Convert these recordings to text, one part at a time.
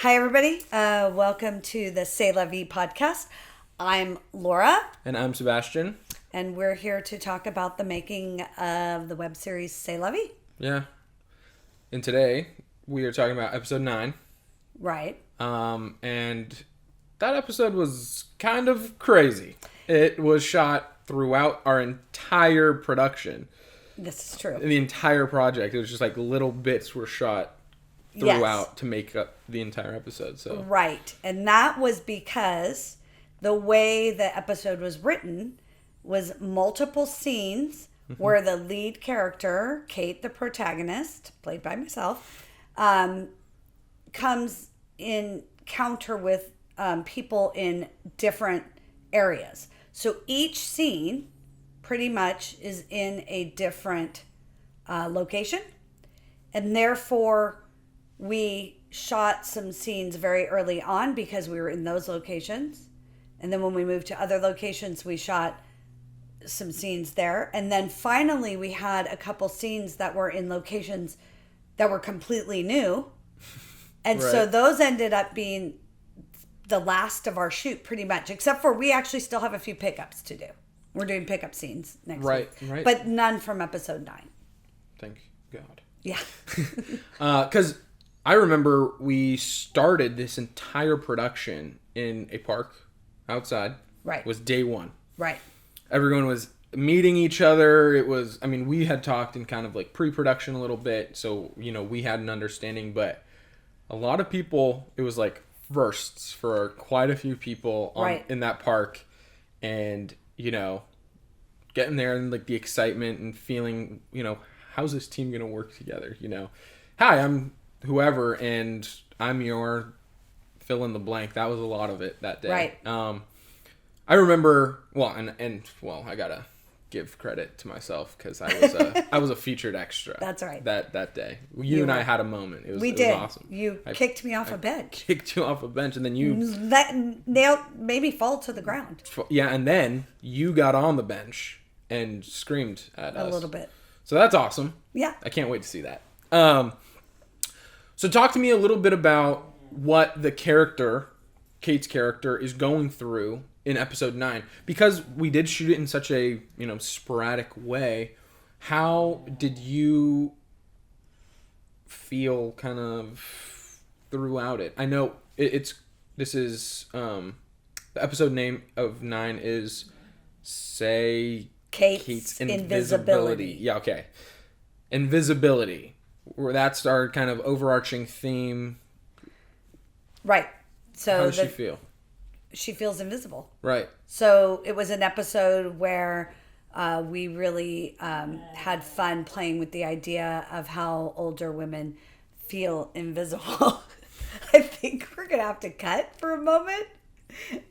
Hi, everybody. Welcome to the C'est La Vie podcast. I'm Laura. And I'm Sebastian. And we're here to talk about the making of the web series C'est La Vie. Yeah. And today, we are talking about episode 9. Right. And that episode was kind of crazy. It was shot throughout our entire production. This is true. The entire project. It was just like little bits were shot throughout to make up the entire episode. So right. And that was because the way the episode was written was multiple scenes where the lead character, Kate, the protagonist, played by myself, comes in encounter with people in different areas. So each scene pretty much is in a different location. And therefore, we shot some scenes very early on because we were in those locations. And then when we moved to other locations, we shot some scenes there. And then finally, we had a couple scenes that were in locations that were completely new. And so those ended up being the last of our shoot pretty much, except for we actually still have a few pickups to do. We're doing pickup scenes next week. Right. But none from episode 9. Thank God. Yeah. Because I remember we started this entire production in a park outside. Right. It was day 1. Right. Everyone was meeting each other. It was, we had talked in kind of like pre-production a little bit. So, we had an understanding, but a lot of people, it was like firsts for quite a few people in that park. And, getting there and like the excitement and feeling, how's this team going to work together? Hi, I'm whoever, and I'm your fill in the blank. That was a lot of it that day. Right. I remember, I gotta give credit to myself because I was a featured extra. That's right. That day, you and I had a moment. It was awesome. You kicked me off a bench. Kicked you off a bench, and then you that made me fall to the ground. Yeah, and then you got on the bench and screamed at us a little bit. So that's awesome. Yeah, I can't wait to see that. So talk to me a little bit about what the character, Kate's character, is going through in episode 9, because we did shoot it in such a sporadic way. How did you feel kind of throughout it? I know the episode name of 9 is Kate's Invisibility. Yeah, okay. Invisibility. Where that's our kind of overarching theme. Right. So how does she feel? She feels invisible. Right. So it was an episode where we really had fun playing with the idea of how older women feel invisible. I think we're going to have to cut for a moment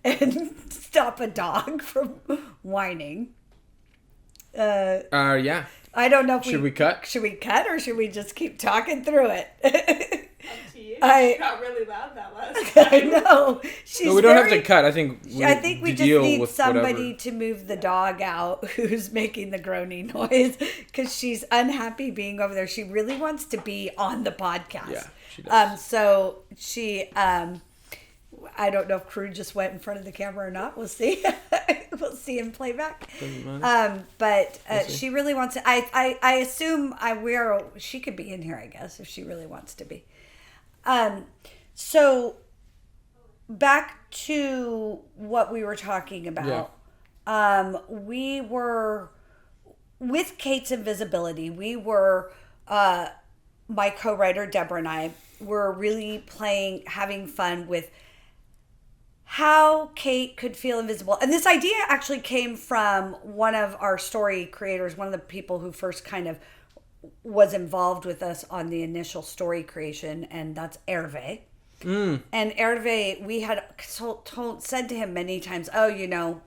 and stop a dog from whining. Yeah. I don't know if should we cut? Should we cut or should we just keep talking through it? Up to you. She got really loud that last time. I know. No, we don't have to cut. I think we just need somebody to move the dog out who's making the groaning noise because she's unhappy being over there. She really wants to be on the podcast. Yeah, she does. So she, I don't know if Crew just went in front of the camera or not. We'll see. We'll see in playback. But she really wants to. I assume she could be in here, I guess, if she really wants to be. So back to what we were talking about. Yeah. We were with Kate's Invisibility. We were my co-writer Deborah and I were really having fun with how Kate could feel invisible. And this idea actually came from one of our story creators, one of the people who first kind of was involved with us on the initial story creation, and that's Hervé. And Hervé, we had said to him many times,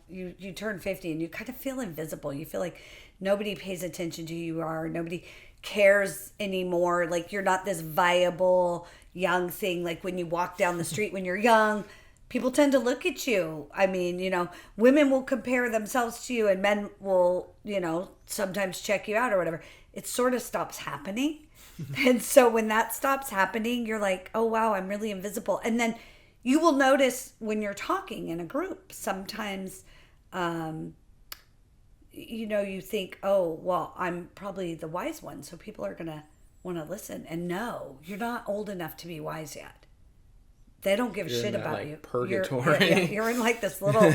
you turn 50 and you kind of feel invisible. You feel like nobody pays attention to who you are. Nobody cares anymore. Like you're not this viable young thing. Like when you walk down the street when you're young, people tend to look at you. I mean, women will compare themselves to you and men will, sometimes check you out or whatever. It sort of stops happening. And so when that stops happening, you're like, oh, wow, I'm really invisible. And then you will notice when you're talking in a group, sometimes, you think, oh, well, I'm probably the wise one. So people are going to want to listen. And no, you're not old enough to be wise yet. They don't give a shit in that, about like, you. purgatory. You're in like this little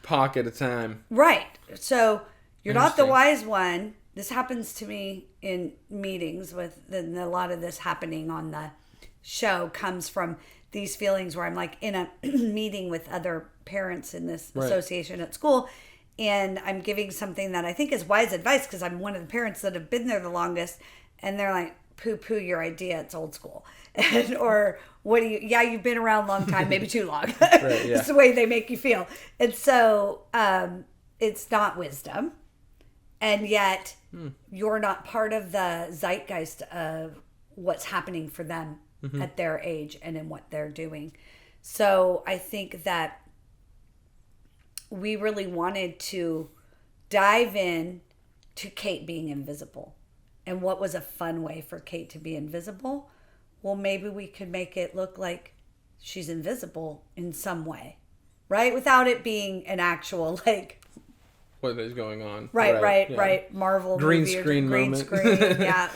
pocket of time. Right. So you're not the wise one. This happens to me in meetings and a lot of this happening on the show comes from these feelings where I'm like in a meeting with other parents in this association at school, and I'm giving something that I think is wise advice because I'm one of the parents that have been there the longest, and they're like, poo your idea, it's old school. Or you've been around a long time, maybe too long. Right, yeah. It's the way they make you feel. And so it's not wisdom. And yet you're not part of the zeitgeist of what's happening for them at their age and in what they're doing. So I think that we really wanted to dive in to Kate being invisible. And what was a fun way for Kate to be invisible? Well, maybe we could make it look like she's invisible in some way, right? Without it being an actual, like... What is going on. Right. Marvel green movie screen or green moment. screen. Yeah.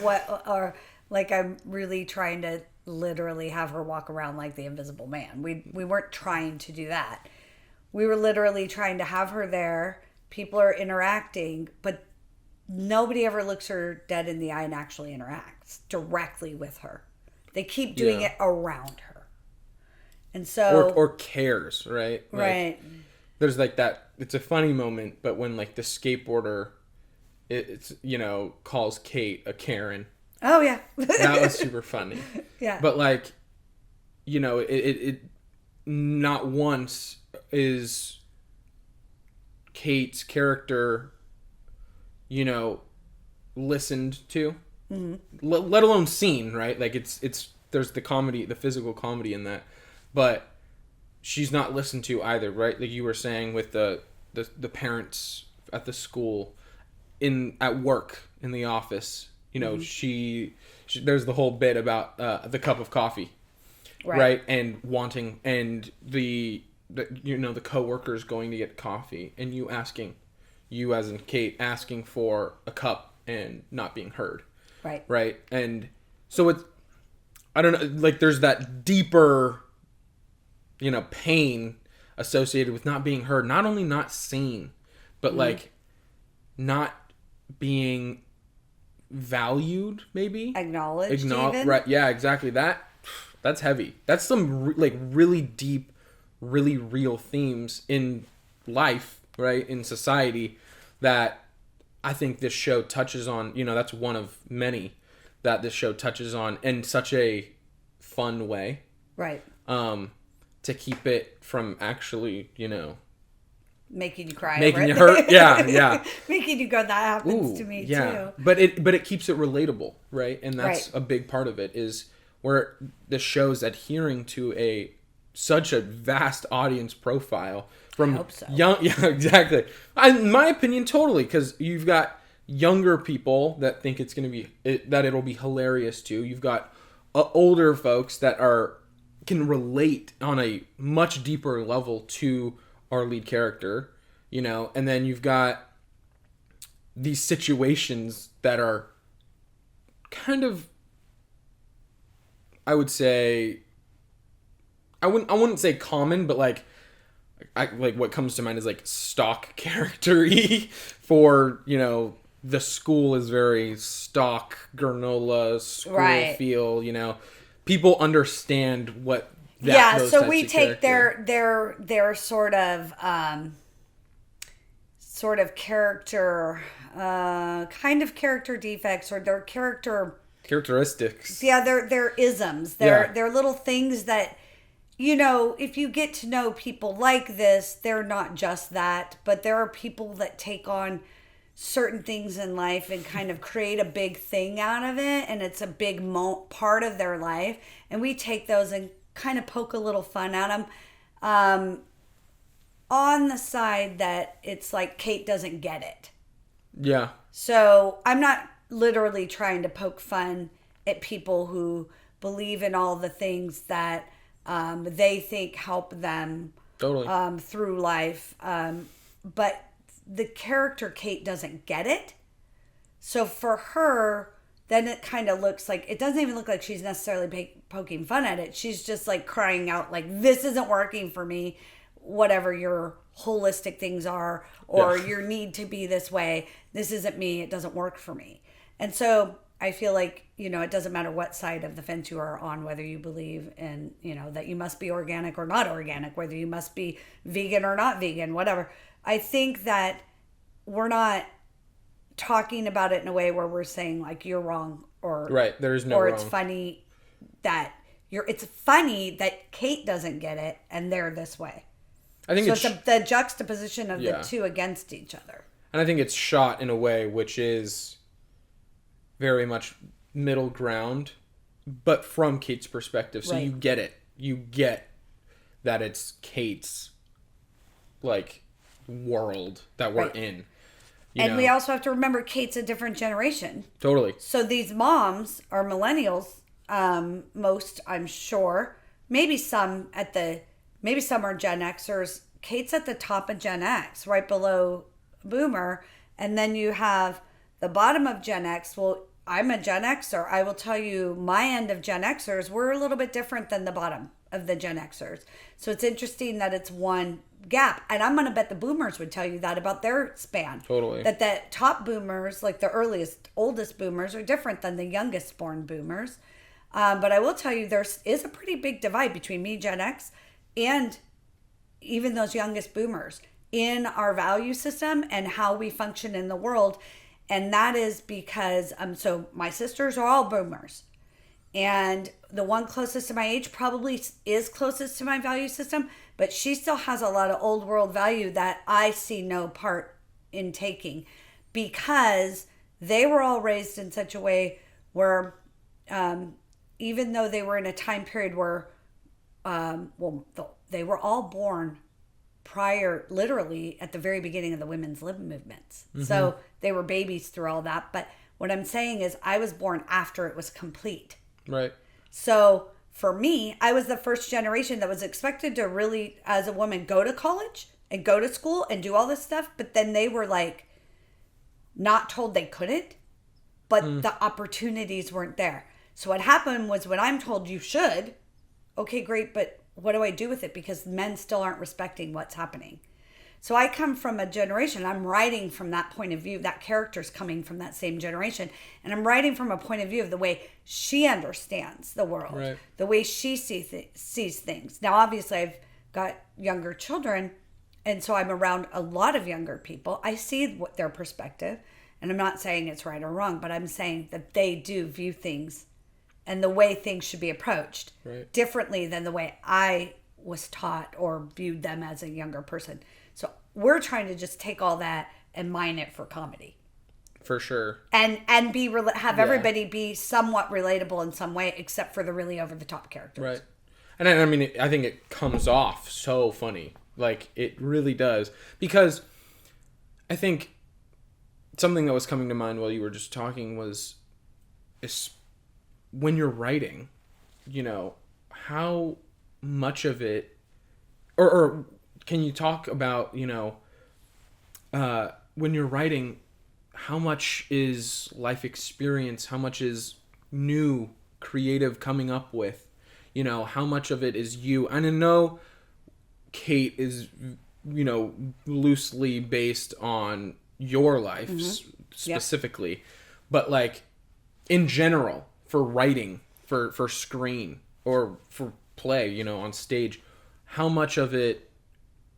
Or like I'm really trying to literally have her walk around like the Invisible Man. We weren't trying to do that. We were literally trying to have her there. People are interacting, but nobody ever looks her dead in the eye and actually interacts directly with her. They keep doing it around her. And so... Or cares, right? Right. There's like that... It's a funny moment, but when like the skateboarder, it's calls Kate a Karen. Oh, yeah. That was super funny. Yeah. But like, it not once is Kate's character, listened to, let alone seen, right? Like it's there's the comedy, the physical comedy in that, but she's not listened to either, right? Like you were saying with the parents at the school, at work, in the office, she there's the whole bit about the cup of coffee, right? And wanting, and the coworkers going to get coffee, and you as in Kate asking for a cup and not being heard, right? And so it's, I don't know, like there's that deeper, pain associated with not being heard, not only not seen, but like not being valued, maybe acknowledged even? Right? Yeah, exactly. That's heavy. That's some really deep, really real themes in life, right? In society, that I think this show touches on. That's one of many that this show touches on in such a fun way, right? To keep it from actually, making you cry, making you hurt. Yeah. Making you go, that happens to me too. But it keeps it relatable, right? And that's a big part of it, is where the show's adhering to such a vast audience profile from young. Yeah, exactly. In my opinion, totally, because you've got younger people that think it's going to be that it'll be hilarious to. You've got older folks that can relate on a much deeper level to our lead character, and then you've got these situations that are kind of, I would say, I wouldn't say common, but like what comes to mind is like stock character-y for, the school is very stock granola school feel, people understand what that so we take their sort of character kind of character defects, or their characteristics. Yeah, their isms, their little things that, if you get to know people like this, they're not just that, but there are people that take on certain things in life and kind of create a big thing out of it, and it's a big part of their life, and we take those and kind of poke a little fun at them, on the side that it's like Kate doesn't get it. Yeah. So I'm not literally trying to poke fun at people who believe in all the things that they think help them Totally. through life. But the character Kate doesn't get it. So for her, then it kind of looks like, it doesn't even look like she's necessarily poking fun at it. She's just like crying out like, this isn't working for me, whatever your holistic things are, or your need to be this way. This isn't me. It doesn't work for me. And so I feel like, it doesn't matter what side of the fence you are on, whether you believe in, that you must be organic or not organic, whether you must be vegan or not vegan, whatever. I think that we're not talking about it in a way where we're saying like you're wrong or right. There is no or wrong. It's funny that Kate doesn't get it and they're this way. I think so it's the juxtaposition of the two against each other. And I think it's shot in a way which is very much middle ground, but from Kate's perspective. So you get it. You get that it's Kate's like world that we're in. And we also have to remember Kate's a different generation. Totally. So these moms are millennials, most, I'm sure. Maybe some are Gen Xers. Kate's at the top of Gen X, right below Boomer. And then you have the bottom of Gen X. Well, I'm a Gen Xer. I will tell you, my end of Gen Xers, we're a little bit different than the bottom of the Gen Xers. So it's interesting that it's one gap. And I'm going to bet the boomers would tell you that about their span. Totally. That the top boomers, like the oldest boomers, are different than the youngest born boomers. But I will tell you, there is a pretty big divide between me, Gen X, and even those youngest boomers in our value system and how we function in the world. And that is because, so my sisters are all boomers. And the one closest to my age probably is closest to my value system, but she still has a lot of old world value that I see no part in taking because they were all raised in such a way where even though they were in a time period where, they were all born prior, literally at the very beginning of the women's lib movements. Mm-hmm. So they were babies through all that. But what I'm saying is I was born after it was complete. Right. So for me, I was the first generation that was expected to really, as a woman, go to college and go to school and do all this stuff. But then they were like not told they couldn't, but the opportunities weren't there. So what happened was when I'm told you should, okay, great, but what do I do with it? Because men still aren't respecting what's happening. So I come from a generation, I'm writing from that point of view, that character's coming from that same generation. And I'm writing from a point of view of the way she understands the world, right. The way she sees things. Now, obviously, I've got younger children, and so I'm around a lot of younger people. I see their perspective, and I'm not saying it's right or wrong, but I'm saying that they do view things and the way things should be approached differently than the way I was taught or viewed them as a younger person. So we're trying to just take all that and mine it for comedy. For sure. And have everybody be somewhat relatable in some way, except for the really over the top characters. Right. And I mean, I think it comes off so funny. Like, it really does. Because I think something that was coming to mind while you were just talking was when you're writing, how much of it, or can you talk about, when you're writing, how much is life experience, how much is new creative coming up with, how much of it is you? And I know Kate is, loosely based on your life specifically, but like in general, for writing, for screen or for play, on stage, how much of it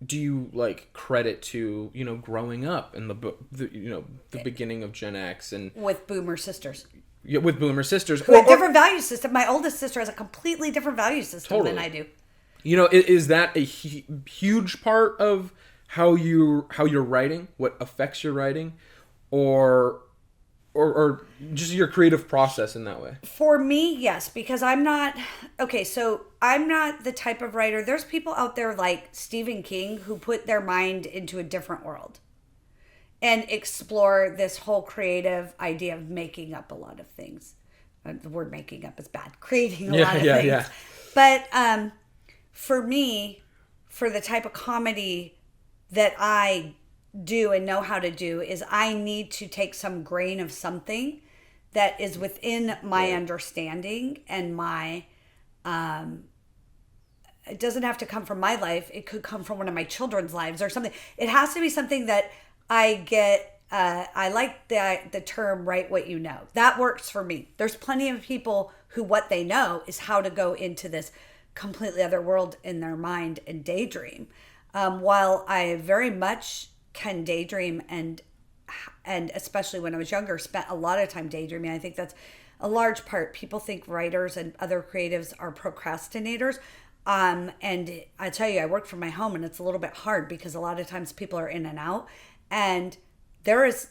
do you like credit to, growing up in the beginning of Gen X and with boomer sisters? Yeah, with boomer sisters. Or different value system. My oldest sister has a completely different value system than I do. Is that a huge part of how you're writing, what affects your writing, or just your creative process in that way? For me, yes, because I'm not the type of writer. There's people out there like Stephen King who put their mind into a different world and explore this whole creative idea of making up a lot of things. the word making up is bad, creating a Yeah, lot of yeah, things. yeah. But for me, for the type of comedy that I do and know how to do, is I need to take some grain of something that is within my understanding and my it doesn't have to come from my life. It could come from one of my children's lives or something. It has to be something that I get. I like the term "write what you know." That works for me. There's plenty of people who what they know is how to go into this completely other world in their mind and daydream. While I very much can daydream and especially when I was younger, spent a lot of time daydreaming. I think that's a large part. People think writers and other creatives are procrastinators. And I tell you, I work from my home and it's a little bit hard because a lot of times people are in and out. And there is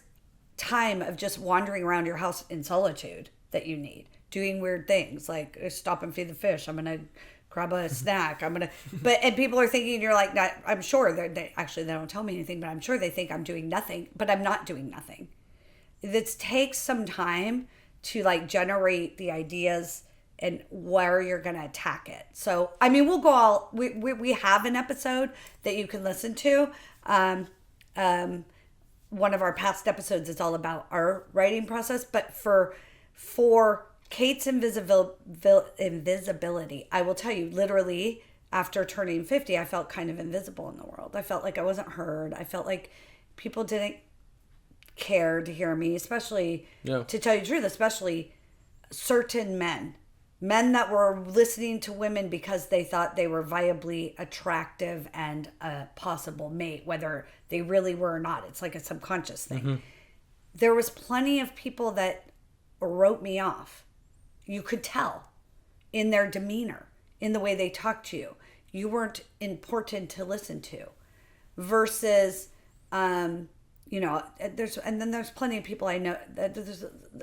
time of just wandering around your house in solitude that you need, doing weird things like stop and feed the fish. I'm going to grab a snack. And people are thinking you're like, not, I'm sure they don't tell me anything, but I'm sure they think I'm doing nothing, but I'm not doing nothing. It takes some time to like generate the ideas and where you're going to attack it. So, I mean, we'll go all, we have an episode that you can listen to. One of our past episodes is all about our writing process, but for Kate's invisibility, I will tell you, literally, after turning 50, I felt kind of invisible in the world. I felt like I wasn't heard. I felt like people didn't care to hear me, especially, to tell you the truth, especially certain men that were listening to women because they thought they were viably attractive and a possible mate, whether they really were or not. It's like a subconscious thing. Mm-hmm. There was plenty of people that wrote me off. You could tell in their demeanor, in the way they talked to you. You weren't important to listen to. Versus, there's plenty of people I know that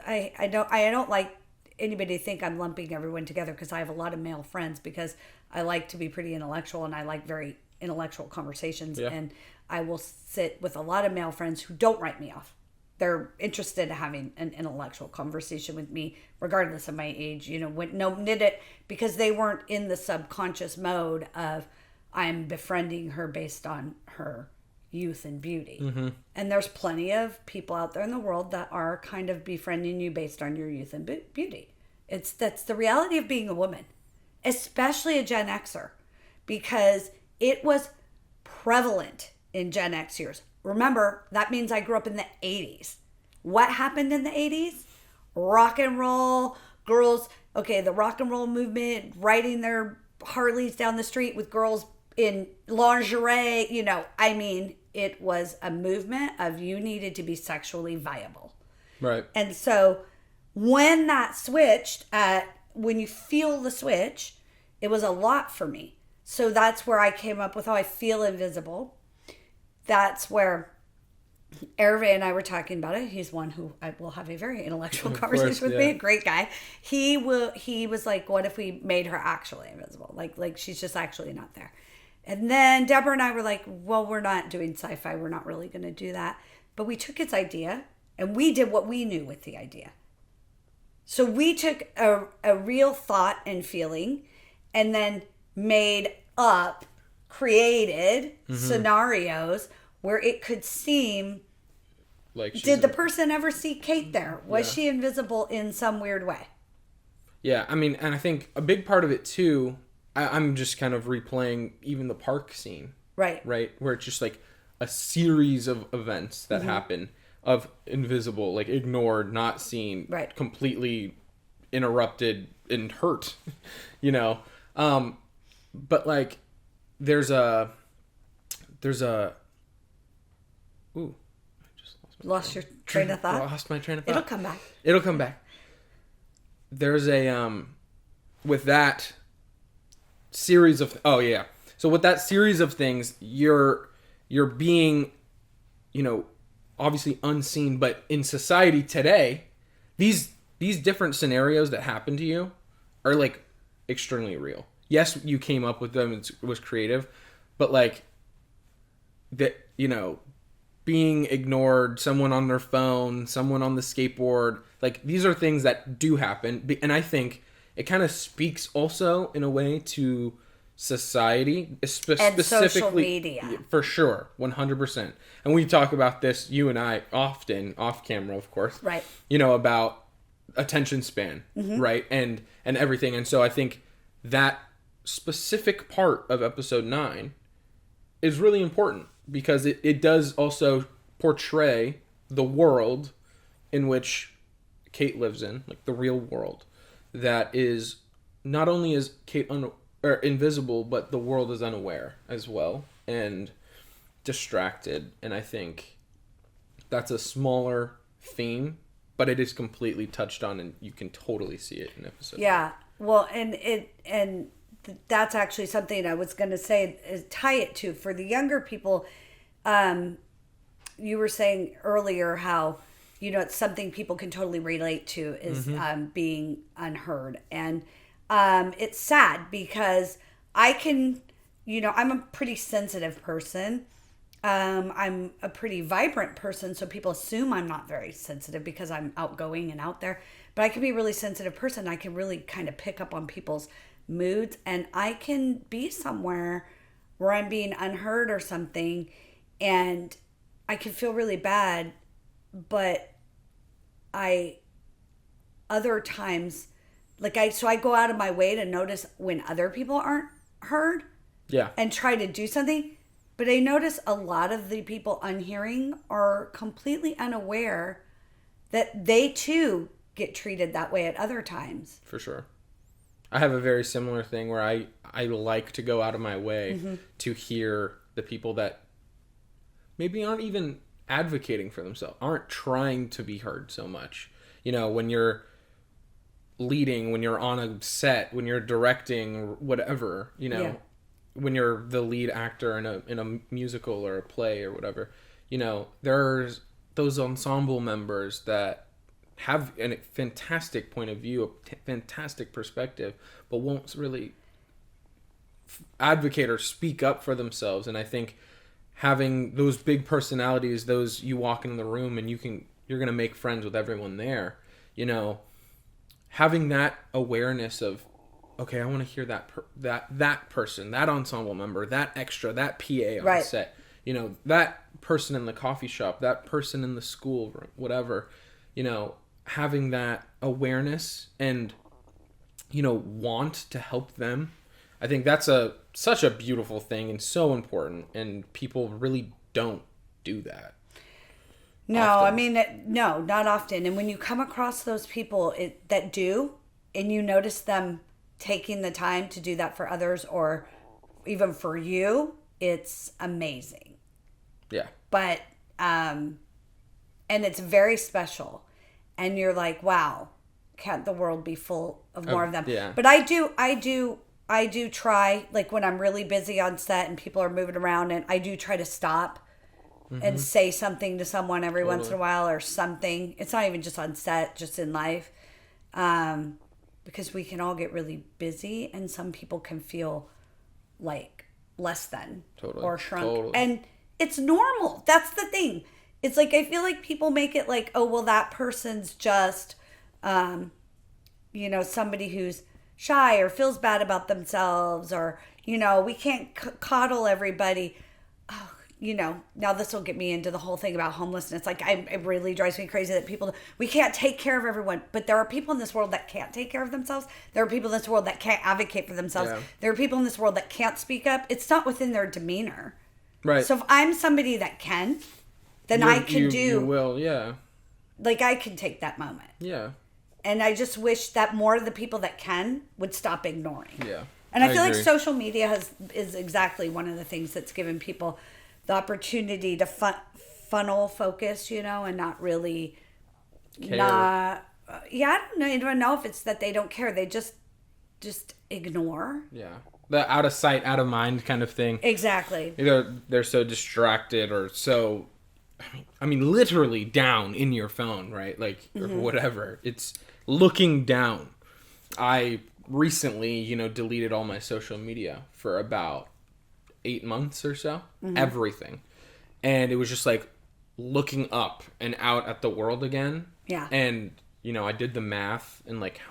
I don't like anybody to think I'm lumping everyone together because I have a lot of male friends because I like to be pretty intellectual and I like very intellectual conversations. Yeah. And I will sit with a lot of male friends who don't write me off. They're interested in having an intellectual conversation with me, regardless of my age, did it because they weren't in the subconscious mode of I'm befriending her based on her youth and beauty. Mm-hmm. And there's plenty of people out there in the world that are kind of befriending you based on your youth and beauty. That's the reality of being a woman, especially a Gen Xer, because it was prevalent in Gen X years. Remember, that means I grew up in the 80s. What happened in the 80s? Rock and roll, girls, the rock and roll movement, riding their Harleys down the street with girls in lingerie, it was a movement of you needed to be sexually viable. Right. And so when that switched, when you feel the switch, it was a lot for me. So that's where I came up with how I feel invisible. That's where Hervé and I were talking about it. He's one who I will have a very intellectual conversation with me. A great guy. He was like, what if we made her actually invisible? Like she's just actually not there. And then Deborah and I were like, well, we're not doing sci-fi. We're not really going to do that. But we took his idea and we did what we knew with the idea. So we took a real thought and feeling and then created scenarios where it could seem like did the person ever see Kate there? Was she invisible in some weird way? Yeah, I mean, and I think a big part of it too, I'm just kind of replaying even the park scene. Right. Right, where it's just like a series of events that happen of invisible, like ignored, not seen, completely interrupted and hurt, But like there's a ooh, I just lost your train of thought. Lost my train of thought. It'll come back. There's a with that series of so with that series of things, you're being, obviously unseen, but in society today, these different scenarios that happen to you are like extremely real. Yes, you came up with them, it was creative, but like that, being ignored, someone on their phone, someone on the skateboard. Like, these are things that do happen. And I think it kind of speaks also in a way to society, and specifically social media. For sure, 100%. And we talk about this, you and I, often off camera, of course, Right. About attention span, right, and everything. And so I think that specific part of episode 9 is really important, because it does also portray the world in which Kate lives in, like the real world, that is not only is Kate invisible, but the world is unaware as well and distracted. And I think that's a smaller theme, but it is completely touched on, and you can totally see it in episode. Yeah. Well, that's actually something I was going to say, is tie it to for the younger people. You were saying earlier how, it's something people can totally relate to is being unheard. And it's sad because I can, I'm a pretty sensitive person. I'm a pretty vibrant person, so people assume I'm not very sensitive because I'm outgoing and out there. But I can be a really sensitive person. I can really kind of pick up on people's moods, and I can be somewhere where I'm being unheard or something, and I can feel really bad. But other times, I go out of my way to notice when other people aren't heard. Yeah. And try to do something. But I notice a lot of the people unhearing are completely unaware that they too get treated that way at other times. For sure. I have a very similar thing where I like to go out of my way to hear the people that maybe aren't even advocating for themselves, aren't trying to be heard so much. When you're leading, when you're on a set, when you're directing, whatever, Yeah. when you're the lead actor in a musical or a play or whatever, there's those ensemble members that have a fantastic point of view, a fantastic perspective, but won't really advocate or speak up for themselves. And I think having those big personalities, those you walk in the room and you're going to make friends with everyone there, having that awareness of, okay, I want to hear that person, that ensemble member, that extra, that PA on right. set, that person in the coffee shop, that person in the school room, whatever, having that awareness and, want to help them. I think that's such a beautiful thing and so important, and people really don't do that. No, often. I mean, no, not often. And when you come across those people that do, and you notice them taking the time to do that for others or even for you, it's amazing. Yeah. But, and it's very special. And you're like, wow, can't the world be full of more of them? Yeah. But I do try, like when I'm really busy on set and people are moving around, and I do try to stop and say something to someone every once in a while or something. It's not even just on set, just in life. Because we can all get really busy, and some people can feel like less than or shrunk. Totally. And it's normal. That's the thing. It's like, I feel like people make it like, oh, well, that person's just, somebody who's shy or feels bad about themselves, or, we can't coddle everybody. Oh, now this will get me into the whole thing about homelessness. Like, it really drives me crazy that we can't take care of everyone. But there are people in this world that can't take care of themselves. There are people in this world that can't advocate for themselves. Yeah. There are people in this world that can't speak up. It's not within their demeanor. Right. So if I'm somebody that can, then I can do. You will, yeah. Like, I can take that moment. Yeah. And I just wish that more of the people that can would stop ignoring. Yeah. And I feel like social media is exactly one of the things that's given people the opportunity to funnel focus, and not really care. I don't even know if it's that they don't care. They just ignore. Yeah. The out of sight, out of mind kind of thing. Exactly. Either they're so distracted or so, literally down in your phone, right? Like, or whatever. It's looking down. I recently, deleted all my social media for about 8 months or so. Everything. And it was just like, looking up and out at the world again. Yeah. And, I did the math and, like,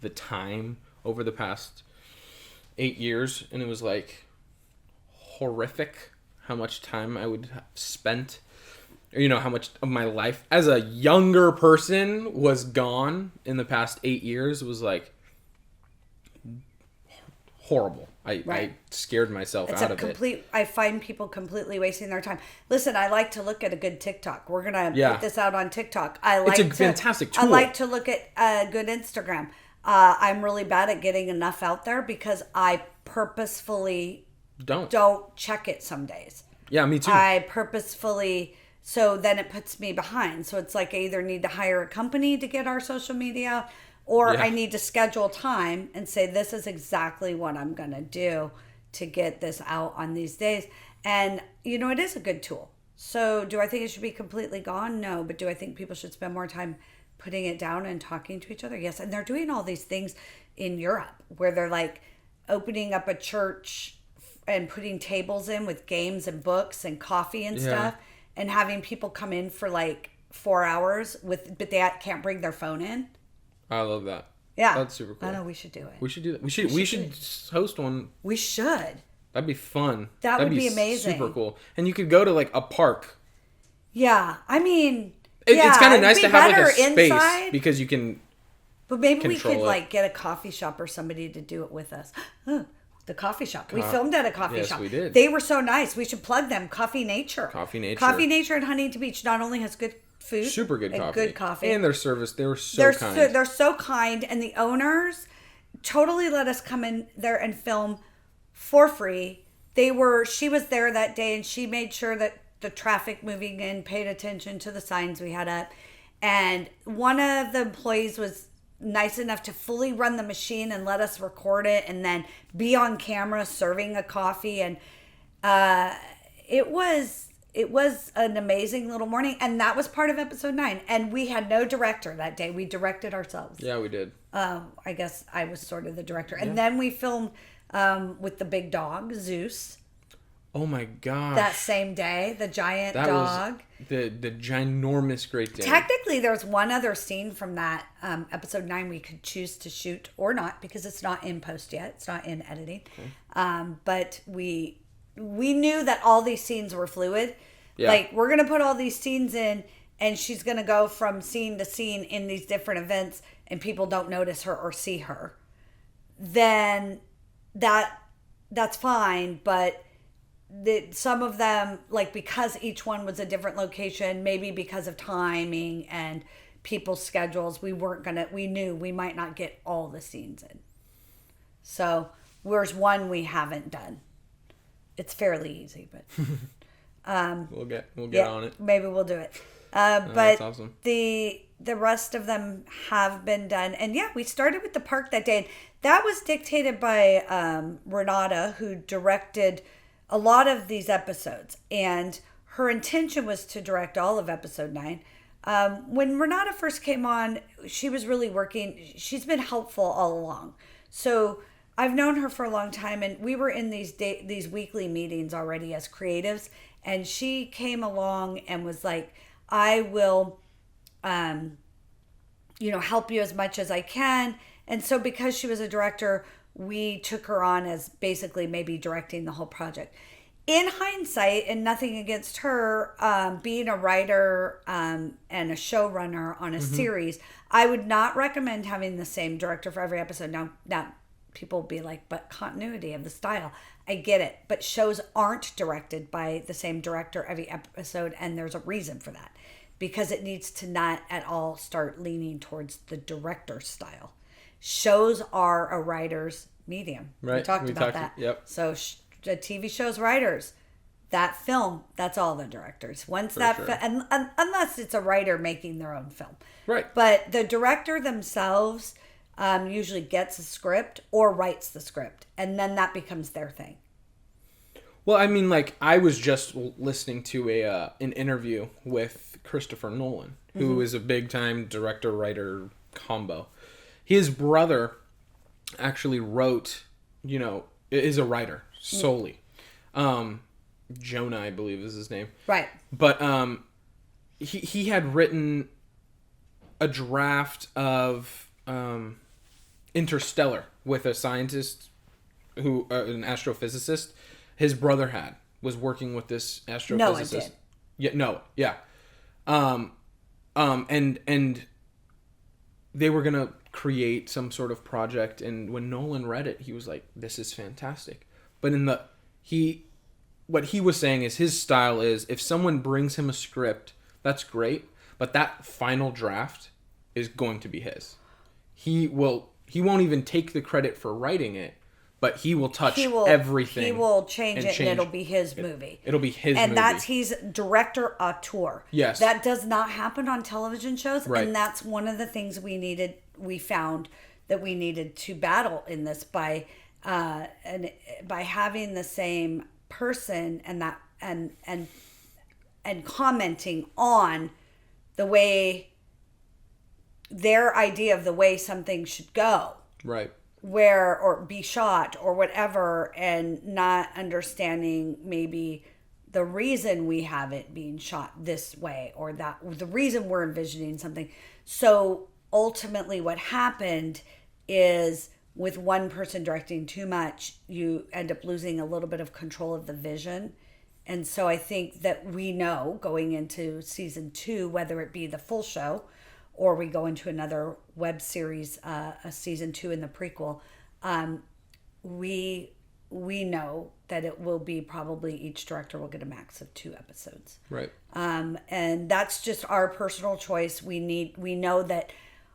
the time over the past 8 years, and it was, like, horrific how much time I would have spent, or, how much of my life as a younger person was gone in the past 8 years. It was, like, horrible. I scared myself out of it. I find people completely wasting their time. Listen, I like to look at a good TikTok. We're gonna put this out on TikTok. It's a fantastic tool. I like to look at a good Instagram. I'm really bad at getting enough out there because I purposefully don't check it some days. Yeah, me too. So then it puts me behind. So it's like I either need to hire a company to get our social media, or I need to schedule time and say, this is exactly what I'm going to do to get this out on these days. And, it is a good tool. So do I think it should be completely gone? No. But do I think people should spend more time putting it down and talking to each other? Yes. And they're doing all these things in Europe where they're like opening up a church and putting tables in with games and books and coffee and stuff, and having people come in for like 4 hours but they can't bring their phone in. I love that. Yeah. That's super cool. I know, we should do it. We should do that. We should host one. We should. That'd be fun. That'd be amazing. Super cool. And you could go to like a park. Yeah. I mean, it's kind of nice to have like a space inside, because you can. But maybe we could like get a coffee shop or somebody to do it with us. The coffee shop. We filmed at a coffee shop. Yes, we did. They were so nice. We should plug them. Coffee Nature. Coffee Nature in Huntington Beach not only has good food, super good coffee, good coffee, and their service. They were so kind. They're so kind, and the owners totally let us come in there and film for free. She was there that day, and she made sure that the traffic moving in paid attention to the signs we had up. And one of the employees was nice enough to fully run the machine and let us record it, and then be on camera serving a coffee. And it was an amazing little morning, and that was part of episode 9. And we had no director that day. We directed ourselves. Yeah, we did. I guess I was sort of the director. And then we filmed with the big dog, Zeus. Oh my gosh. That same day, the giant dog. Was the ginormous Great Dane. Technically, there's one other scene from that episode 9 we could choose to shoot or not, because it's not in post yet. It's not in editing. Okay. But we knew that all these scenes were fluid. Yeah. Like, we're going to put all these scenes in, and she's going to go from scene to scene in these different events, and people don't notice her or see her. Then that's fine, but some of them, like, because each one was a different location, maybe because of timing and people's schedules, we knew we might not get all the scenes in. So there's one we haven't done. It's fairly easy, but we'll get on it. Maybe we'll do it. But that's awesome. The rest of them have been done. And we started with the park that day. And that was dictated by Renata, who directed a lot of these episodes. And her intention was to direct all of episode 9. When Renata first came on, she was really working. She's been helpful all along. So I've known her for a long time, and we were in these weekly meetings already as creatives. And she came along and was like, I will, help you as much as I can. And so because she was a director, we took her on as basically maybe directing the whole project. In hindsight, and nothing against her, being a writer and a showrunner on a series, I would not recommend having the same director for every episode. Now people will be like, but continuity of the style. I get it. But shows aren't directed by the same director every episode, and there's a reason for that. Because it needs to not at all start leaning towards the director's style. Shows are a writer's medium. Right. We talked about that. Yep. So the TV show's writers. That film, that's all the directors. Unless it's a writer making their own film. Right. But the director themselves usually gets a script or writes the script, and then that becomes their thing. Well, I mean, like, I was just listening to an interview with Christopher Nolan, who is a big-time director-writer combo. His brother actually wrote, is a writer solely. Jonah, I believe, is his name. Right. But he had written a draft of Interstellar with a scientist who an astrophysicist. His brother was working with this astrophysicist. No, it did. Yeah, no, yeah. And they were gonna create some sort of project, and when Nolan read it, he was like, "This is fantastic." But what he was saying is his style is if someone brings him a script, that's great, but that final draft is going to be his. He won't even take the credit for writing it, but he will touch everything. He will change it, and it'll be his movie. It'll be his movie. And he's director auteur. Yes. That does not happen on television shows, right. And that's one of the things we found that we needed to battle in this by having the same person and commenting on the way their idea of the way something should go. Right. Or be shot or whatever, and not understanding maybe the reason we have it being shot this way or that, the reason we're envisioning something. So ultimately what happened is with one person directing too much, you end up losing a little bit of control of the vision. And so I think that we know going into season 2, whether it be the full show or we go into another web series, a season 2 in the prequel, we know that it will be probably each director will get a max of 2 episodes. Right. And that's just our personal choice. We know that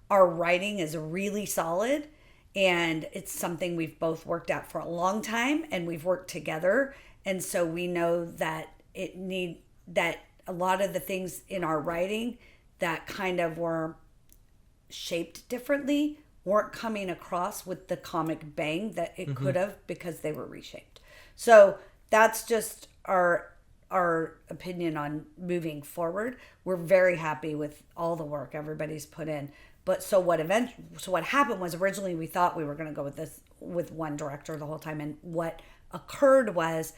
our writing is really solid, and it's something we've both worked at for a long time, and we've worked together. And so we know that that a lot of the things in our writing that kind of were shaped differently weren't coming across with the comic bang that it could have, because they were reshaped. So that's just our opinion on moving forward. We're very happy with all the work everybody's put in. But so what happened was, originally we thought we were going to go with one director the whole time, and what occurred was,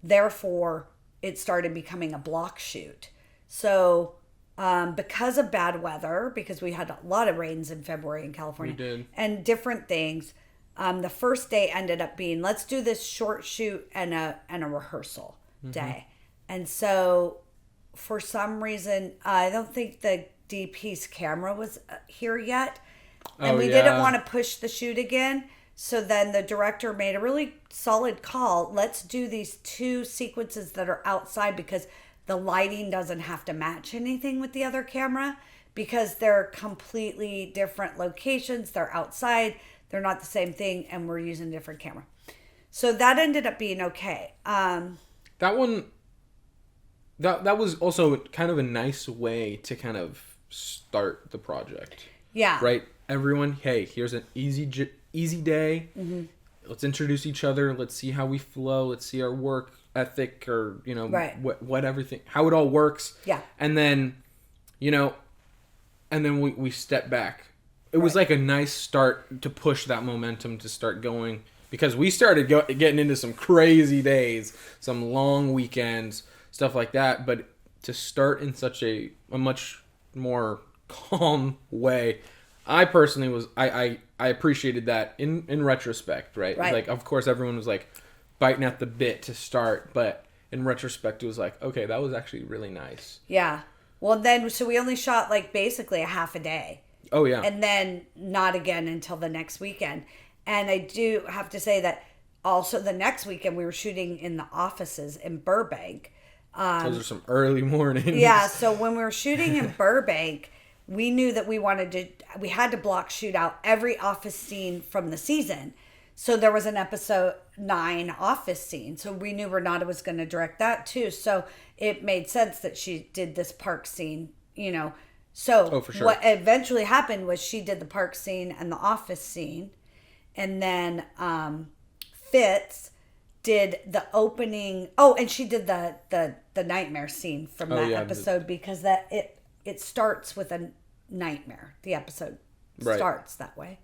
therefore, it started becoming a block shoot. So because of bad weather, because we had a lot of rains in February in California, we did, and different things, the first day ended up being, let's do this short shoot and a rehearsal day. And so for some reason, I don't think the DP's camera was here yet, and we didn't want to push the shoot again. So then the director made a really solid call. Let's do these 2 sequences that are outside, because the lighting doesn't have to match anything with the other camera, because they're completely different locations. They're outside. They're not the same thing, and we're using a different camera. So that ended up being okay. That one, that was also kind of a nice way to kind of start the project. Yeah. Right? Everyone, hey, here's an easy day. Mm-hmm. Let's introduce each other. Let's see how we flow. Let's see our work ethic, or, right. what everything, how it all works. Yeah. And then, we step back. It was like a nice start to push that momentum to start going, because we started getting into some crazy days, some long weekends, stuff like that. But to start in such a much more calm way, I personally was, I appreciated that in retrospect, right? Right. Like, of course, everyone was like biting at the bit to start, but in retrospect, it was like, okay, that was actually really nice. Yeah. Well, then, so we only shot like basically a half a day. Oh, yeah. And then not again until the next weekend. And I do have to say that also the next weekend we were shooting in the offices in Burbank. Those are some early mornings. Yeah. So when we were shooting in Burbank, we knew that we had to block shoot out every office scene from the season. So there was an episode 9 office scene. So we knew Renata was going to direct that too. So it made sense that she did this park scene, So for sure. What eventually happened was she did the park scene and the office scene. And then Fitz did the opening. Oh, and she did the nightmare scene from that episode, because it starts with a nightmare. The episode starts that way.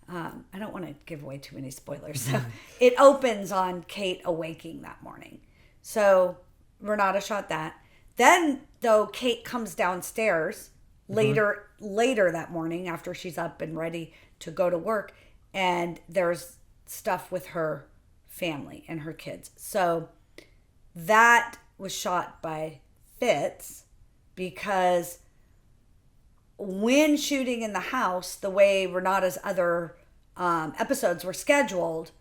I don't want to give away too many spoilers. So it opens on Kate awaking that morning. So Renata shot that. Then, though, Kate comes downstairs later that morning after she's up and ready to go to work, and there's stuff with her family and her kids. So that was shot by Fitz, because when shooting in the house, the way Renata's other episodes were scheduled,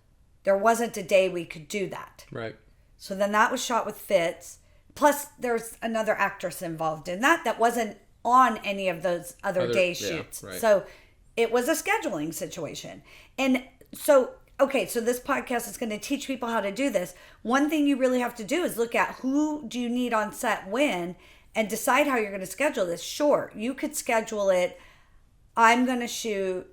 there wasn't a day we could do that. Right. So then that was shot with Fitz. Plus, there's another actress involved in that wasn't on any of those other day shoots. Right. So it was a scheduling situation. And so, okay, so this podcast is going to teach people how to do this. One thing you really have to do is look at who do you need on set when, and decide how you're going to schedule this. Sure, you could schedule it. I'm going to shoot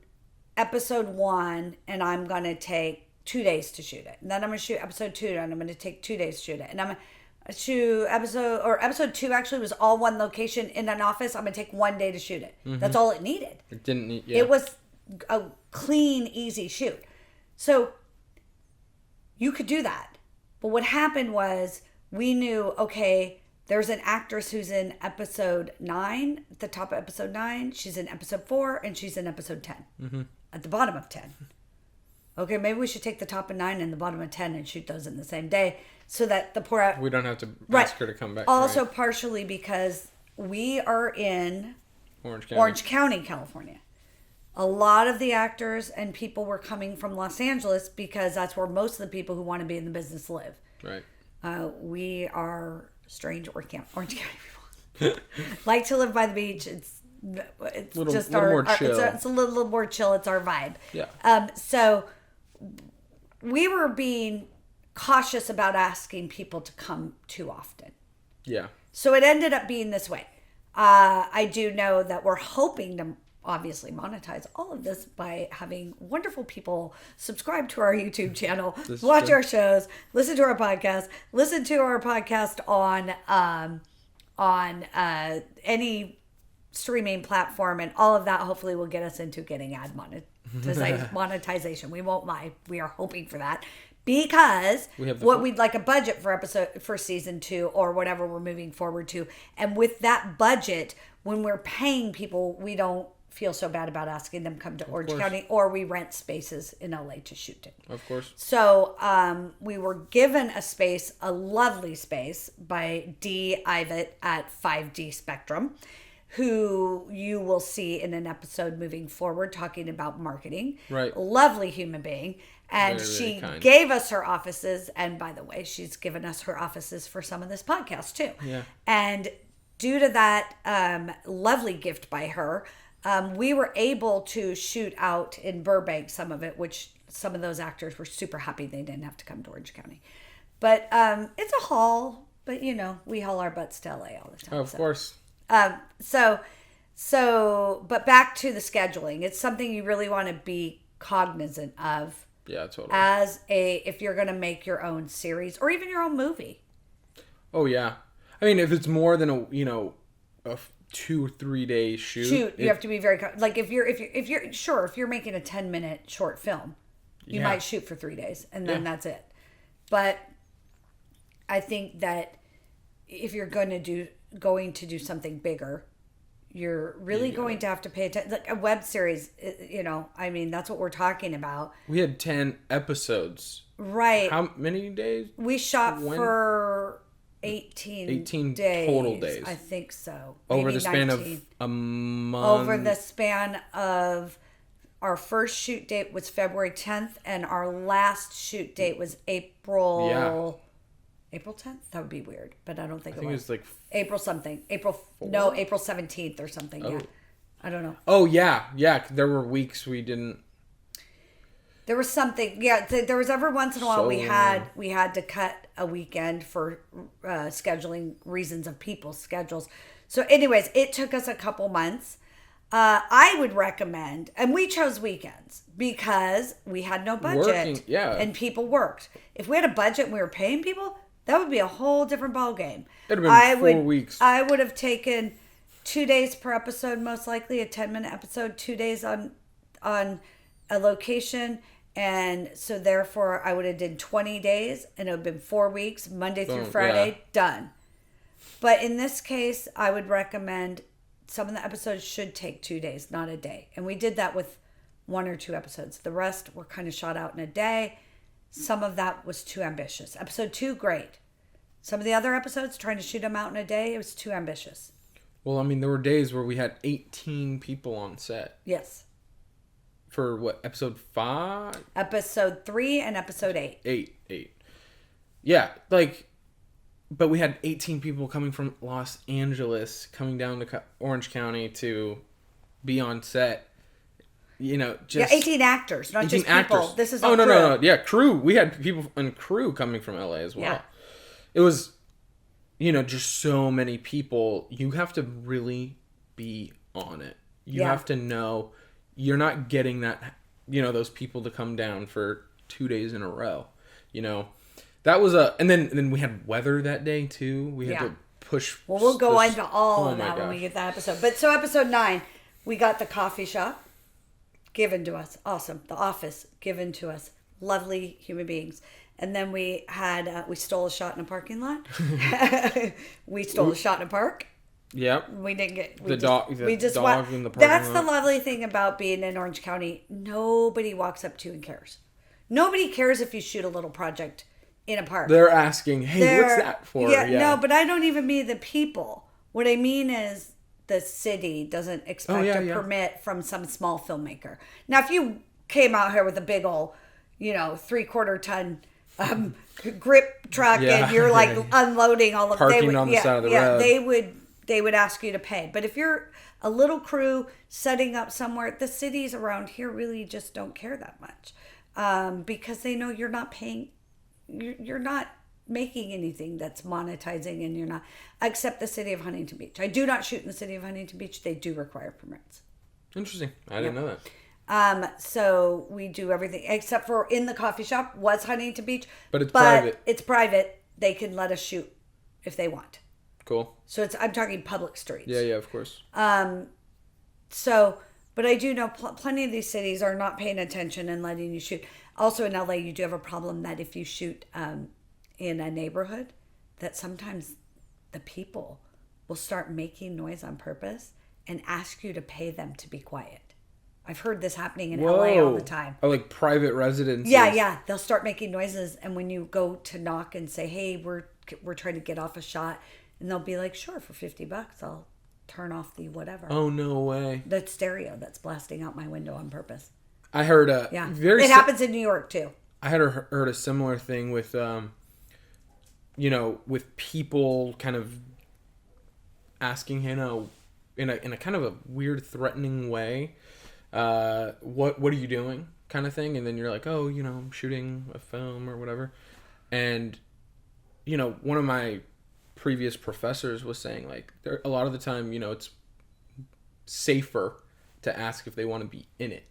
episode 1 and I'm going to take 2 days to shoot it. And then I'm going to shoot episode 2 and I'm going to take 2 days to shoot it. And I'm going to shoot episode 2 actually was all one location in an office. I'm going to take 1 day to shoot it. Mm-hmm. That's all it needed. It didn't need, It was a clean, easy shoot. So you could do that. But what happened was we knew, okay, there's an actress who's in episode 9, at the top of episode 9. She's in episode 4, and she's in episode 10, at the bottom of 10. Okay, maybe we should take the top of 9 and the bottom of 10 and shoot those in the same day, so that the poor... We don't have to ask her to come back. Also, partially because we are in Orange County, California. A lot of the actors and people were coming from Los Angeles because that's where most of the people who want to be in the business live. Right. We are strange Orange County people. Like to live by the beach. It's just more chill. It's a little more chill. It's our vibe. Yeah. So we were being cautious about asking people to come too often. Yeah. So it ended up being this way. I do know that we're hoping to obviously monetize all of this by having wonderful people subscribe to our YouTube channel, watch our shows, listen to our podcast on any streaming platform, and all of that hopefully will get us into getting ad monetization. We won't lie. We are hoping for that. Because we'd like a budget for season 2 or whatever we're moving forward to. And with that budget, when we're paying people, we don't feel so bad about asking them to come to Orange County, or we rent spaces in LA to shoot it. Of course. So we were given a lovely space by Dee Ivet at 5D Spectrum, who you will see in an episode moving forward talking about marketing. Right. Lovely human being. And very, she very gave us her offices. And by the way, she's given us her offices for some of this podcast too. Yeah. And due to that lovely gift by her, we were able to shoot out in Burbank some of it, which some of those actors were super happy they didn't have to come to Orange County. But it's a haul. But, we haul our butts to LA all the time. Of course. But back to the scheduling. It's something you really want to be cognizant of. Yeah, totally. If you're going to make your own series or even your own movie. Oh yeah, I mean, if it's more than a 2 or 3 day shoot, you have to be very like if you're making a 10-minute short film, you might shoot for 3 days and then that's it. But I think that if you're going to do something bigger, you're really going to have to pay attention. Like a web series, that's what we're talking about. We had 10 episodes. Right. How many days? We shot for 18 days. Total days. I think so. Over Maybe the span 19. of a month. Over the span of our first shoot date was February 10th, and our last shoot date was April... Yeah. April 10th? That would be weird, but I don't think I think it was like... April something. April 17th or something. Oh. Yeah. I don't know. Oh, yeah. Yeah, there were weeks we didn't... There was something. Yeah, there was every once in a while we had to cut a weekend for scheduling reasons of people's schedules. So anyways, it took us a couple months. I would recommend, and we chose weekends because we had no budget. And people worked. If we had a budget and we were paying people, that would be a whole different ballgame. It would have been 4 weeks. I would have taken 2 days per episode, most likely a 10-minute episode, 2 days on a location. And so therefore I would have did 20 days and it would have been 4 weeks, Monday through Friday, done. But in this case, I would recommend some of the episodes should take 2 days, not a day. And we did that with 1 or 2 episodes. The rest were kind of shot out in a day. Some of that was too ambitious. Episode 2, great. Some of the other episodes, trying to shoot them out in a day, it was too ambitious. Well, I mean, there were days where we had 18 people on set. Yes. For what, episode 5? Episode 3 and episode 8. 8. Yeah, like, but we had 18 people coming from Los Angeles, coming down to Orange County to be on set. You know, just... Yeah, 18 actors, not 18 just people. Actors. This is all crew. No. Yeah, crew. We had people and crew coming from LA as well. Yeah. It was, you know, just so many people. You have to really be on it. You have to know you're not getting that, you know, those people to come down for 2 days in a row. You know, that was and then we had weather that day too. We had to push. Well, we'll go into all of that when we get that episode. But so episode 9, we got the coffee shop given to us. Awesome. The office given to us. Lovely human beings. And then we had, we stole a shot in a parking lot. We stole a shot in a park. Yep. We didn't get... The dog in the parking lot. That's the lovely thing about being in Orange County. Nobody walks up to you and cares. Nobody cares if you shoot a little project in a park. They're asking, hey, what's that for? Yeah, no, but I don't even mean the people. What I mean is the city doesn't expect a permit from some small filmmaker. Now, if you came out here with a big old, you know, 3/4 ton grip truck and you're like unloading all of parking on the side of the road, they would ask you to pay. But if you're a little crew setting up somewhere, the cities around here really just don't care that much because they know you're not paying. You're not making anything that's monetizing, and you're not, except the city of Huntington Beach. I do not shoot in the city of Huntington Beach. They do require permits. Interesting. I didn't know that. So we do everything except for in the coffee shop was Huntington Beach. But it's private. It's private. They can let us shoot if they want. Cool. So I'm talking public streets. Yeah, of course. So, but I do know plenty of these cities are not paying attention and letting you shoot. Also in LA, you do have a problem that if you shoot in a neighborhood, that sometimes the people will start making noise on purpose and ask you to pay them to be quiet. I've heard this happening in LA all the time. Oh, like private residences. Yeah. They'll start making noises, and when you go to knock and say, "Hey, we're trying to get off a shot," and they'll be like, "Sure, for $50, I'll turn off the whatever." Oh, no way. The stereo that's blasting out my window on purpose. I heard it happens in New York too. I had heard a similar thing with you know, with people kind of asking, you know, in a kind of a weird, threatening way, what are you doing, kind of thing, and then you're like, oh, you know, I'm shooting a film or whatever, and you know, one of my previous professors was saying, like, a lot of the time, you know, it's safer to ask if they want to be in it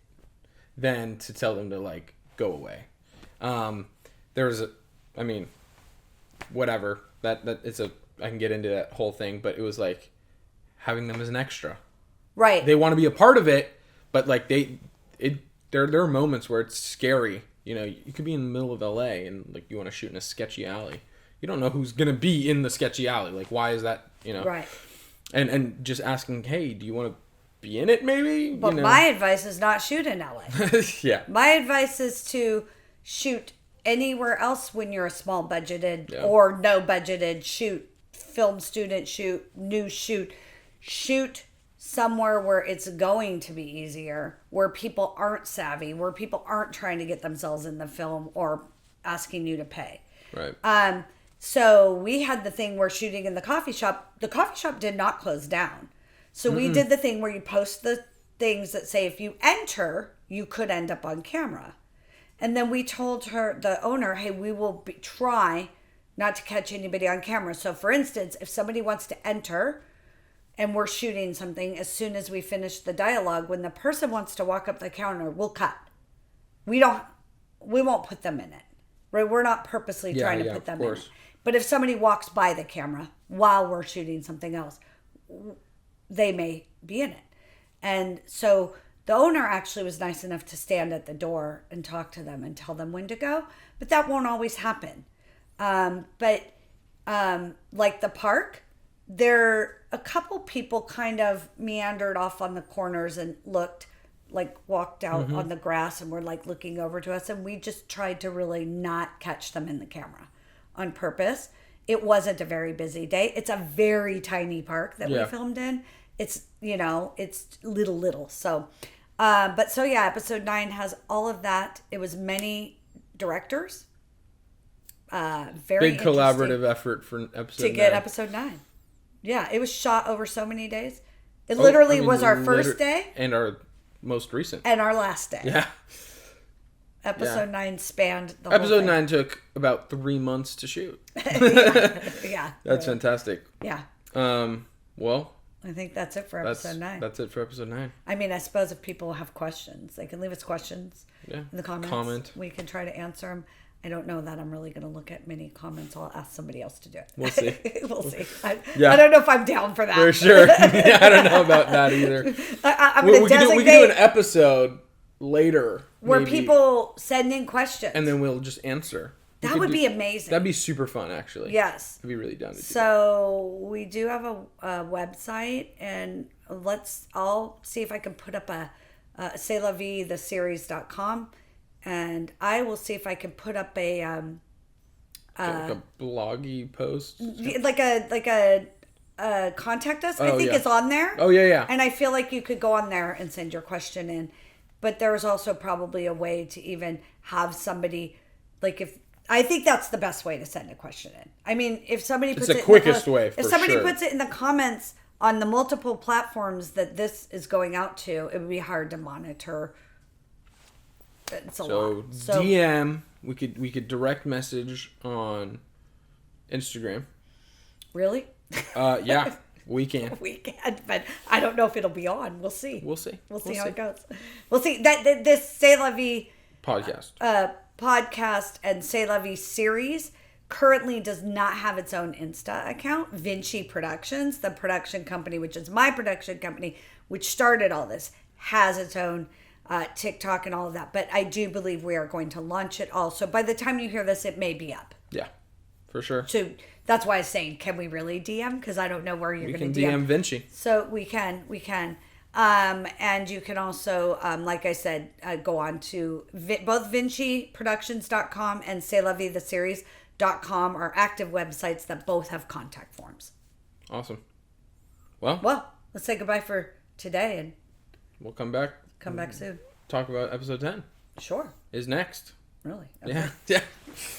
than to tell them to, like, go away. There was I mean, whatever, that it's I can get into that whole thing, but it was like having them as an extra. Right. They want to be a part of it, but like there are moments where it's scary. You know, you could be in the middle of LA and like you want to shoot in a sketchy alley. You don't know who's gonna be in the sketchy alley. Like, why is that? You know. Right. And just asking, hey, do you want to be in it? Maybe. But my advice is not shoot in LA. Yeah. My advice is to shoot anywhere else when you're a small budgeted or no budgeted shoot, film student shoot, new shoot somewhere where it's going to be easier, where people aren't savvy, where people aren't trying to get themselves in the film or asking you to pay. Right. So we had the thing where shooting in the coffee shop did not close down. So we did the thing where you post the things that say if you enter, you could end up on camera. And then we told the owner, hey, we will try not to catch anybody on camera. So for instance, if somebody wants to enter and we're shooting something, as soon as we finish the dialogue, when the person wants to walk up the counter, we'll cut. We won't put them in it. Right? We're not purposely trying to put them in it. But if somebody walks by the camera while we're shooting something else, they may be in it. And so the owner actually was nice enough to stand at the door and talk to them and tell them when to go. But that won't always happen. Like the park, a couple people kind of meandered off on the corners and looked, like walked out on the grass and were like looking over to us, and we just tried to really not catch them in the camera on purpose. It wasn't a very busy day. It's a very tiny park that we filmed in. It's, it's little. So, episode 9 has all of that. It was many directors. Very big collaborative effort for episode 9. To get episode 9. Yeah, it was shot over so many days. It literally was our first day. And our most recent. And our last day. Yeah. Episode 9 spanned the Episode 9 took about 3 months to shoot. Yeah. That's fantastic. Yeah. Well, I think that's it for episode 9. That's it for episode 9. I mean, I suppose if people have questions, they can leave us questions in the comments. Comment. We can try to answer them. I don't know that I'm really going to look at many comments. I'll ask somebody else to do it. We'll see. We'll see. I don't know if I'm down for that. For sure. Yeah, I don't know about that either. we could do an episode later where maybe, people send in questions, and then we'll just answer. That would be amazing. That'd be super fun, actually. Yes. I'd be really down to do So we do have a website, and I'll see if I can put up a C'est La Vie, theseries.com, and I will see if I can put up a like a bloggy post, like a contact us. I think it's on there. Oh yeah. And I feel like you could go on there and send your question in, but there's also probably a way to even have somebody, like I think that's the best way to send a question in. I mean, if somebody puts it's the quickest way. If somebody puts it in the comments on the multiple platforms that this is going out to, it would be hard to monitor. It's a lot. So DM, we could direct message on Instagram. Really? Yeah, we can. We can, but I don't know if it'll be on. We'll see. We'll see How it goes. We'll see. That this C'est La Vie podcast and C'est La Vie series currently does not have its own Insta account. Vinci Productions, the production company, which is my production company, which started all this, has its own TikTok and all of that. But I do believe we are going to launch it all. So by the time you hear this, it may be up. Yeah, for sure. So that's why I was saying, can we really DM? Because I don't know where you're going to DM. We can DM Vinci. So we can. And you can also, like I said, go on to both VinciProductions.com and C'est La Vie, theseries.com are active websites that both have contact forms. Awesome. Well, let's say goodbye for today, and we'll come back. Come back soon. Talk about episode 10. Sure. Is next. Really? Okay. Yeah.